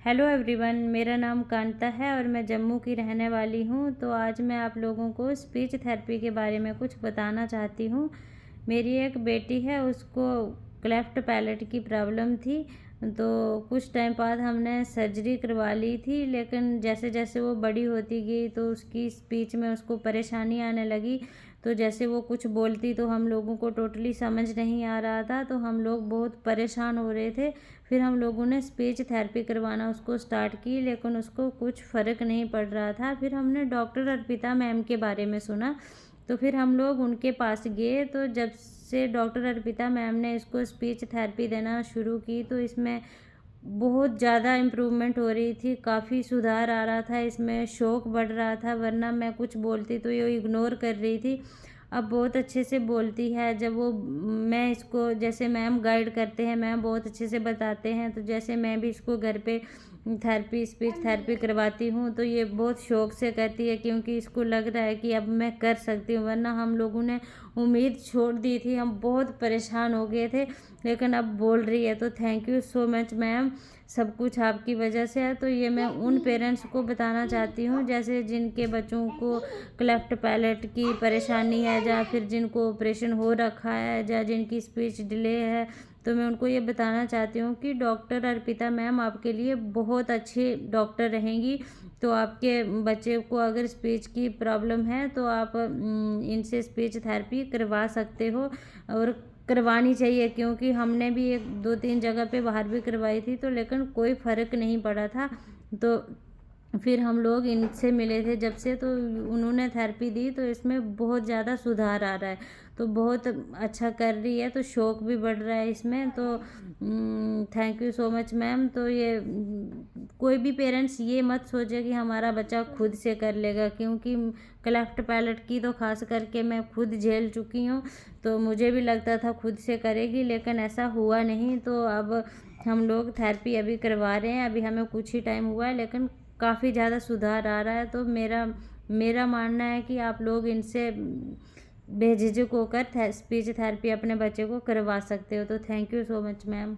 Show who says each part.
Speaker 1: Hello everyone, मेरा नाम कांता है और मैं जम्मू की रहने वाली हूँ। तो आज मैं आप लोगों को स्पीच थेरेपी के बारे में कुछ बताना चाहती हूँ। मेरी एक बेटी है, उसको क्लेफ्ट पैलेट की प्रॉब्लम थी। तो कुछ टाइम बाद हमने सर्जरी करवा ली थी, लेकिन जैसे जैसे वो बड़ी होती गई तो उसकी स्पीच में उसको परेशानी आने लगी। तो जैसे वो कुछ बोलती तो हम लोगों को टोटली समझ नहीं आ रहा था, तो हम लोग बहुत परेशान हो रहे थे। फिर हम लोगों ने स्पीच थेरेपी करवाना उसको स्टार्ट की, लेकिन उसको कुछ फ़र्क नहीं पड़ रहा था। फिर हमने डॉक्टर अर्पिता मैम के बारे में सुना, तो फिर हम लोग उनके पास गए। तो जब से डॉक्टर अर्पिता मैम ने इसको स्पीच थेरेपी देना शुरू की तो इसमें बहुत ज़्यादा इम्प्रूवमेंट हो रही थी, काफ़ी सुधार आ रहा था, इसमें शौक बढ़ रहा था। वरना मैं कुछ बोलती तो ये इग्नोर कर रही थी, अब बहुत अच्छे से बोलती है। जब वो मैं इसको जैसे मैम गाइड करते हैं, मैम बहुत अच्छे से बताते हैं, तो जैसे मैं भी इसको घर पे स्पीच थेरेपी करवाती हूँ तो ये बहुत शौक से करती है, क्योंकि इसको लग रहा है कि अब मैं कर सकती हूँ। वरना हम लोगों ने उम्मीद छोड़ दी थी, हम बहुत परेशान हो गए थे, लेकिन अब बोल रही है। तो thank you so much ma'am, सब कुछ आपकी वजह से है। तो ये मैं उन पेरेंट्स को बताना चाहती हूँ जैसे जिनके बच्चों को क्लेफ्ट पैलेट की परेशानी है, या फिर जिनको ऑपरेशन हो रखा है, या जिनकी स्पीच डिले है। तो मैं उनको ये बताना चाहती हूँ कि डॉक्टर अर्पिता मैम आपके लिए बहुत अच्छी डॉक्टर रहेंगी। तो आपके बच्चे को अगर स्पीच की प्रॉब्लम है तो आप इनसे स्पीच थेरेपी करवा सकते हो, और करवानी चाहिए, क्योंकि हमने भी 1-2-3 जगह पे बाहर भी करवाई थी, तो लेकिन कोई फ़र्क नहीं पड़ा था। तो फिर हम लोग इनसे मिले थे जब से, तो उन्होंने थेरेपी दी, तो इसमें बहुत ज़्यादा सुधार आ रहा है, तो बहुत अच्छा कर रही है, तो शौक भी बढ़ रहा है इसमें। तो thank you so much ma'am. तो ये कोई भी पेरेंट्स ये मत सोचे कि हमारा बच्चा खुद से कर लेगा, क्योंकि क्लेफ्ट पैलेट की तो खास करके मैं खुद झेल चुकी हूँ। तो मुझे भी लगता था खुद से करेगी, लेकिन ऐसा हुआ नहीं। तो अब हम लोग थेरेपी अभी करवा रहे हैं, अभी हमें कुछ ही टाइम हुआ है, लेकिन काफ़ी ज़्यादा सुधार आ रहा है। तो मेरा मानना है कि आप लोग इनसे बेझिझक होकर स्पीच थेरेपी अपने बच्चे को करवा सकते हो। तो thank you so much ma'am.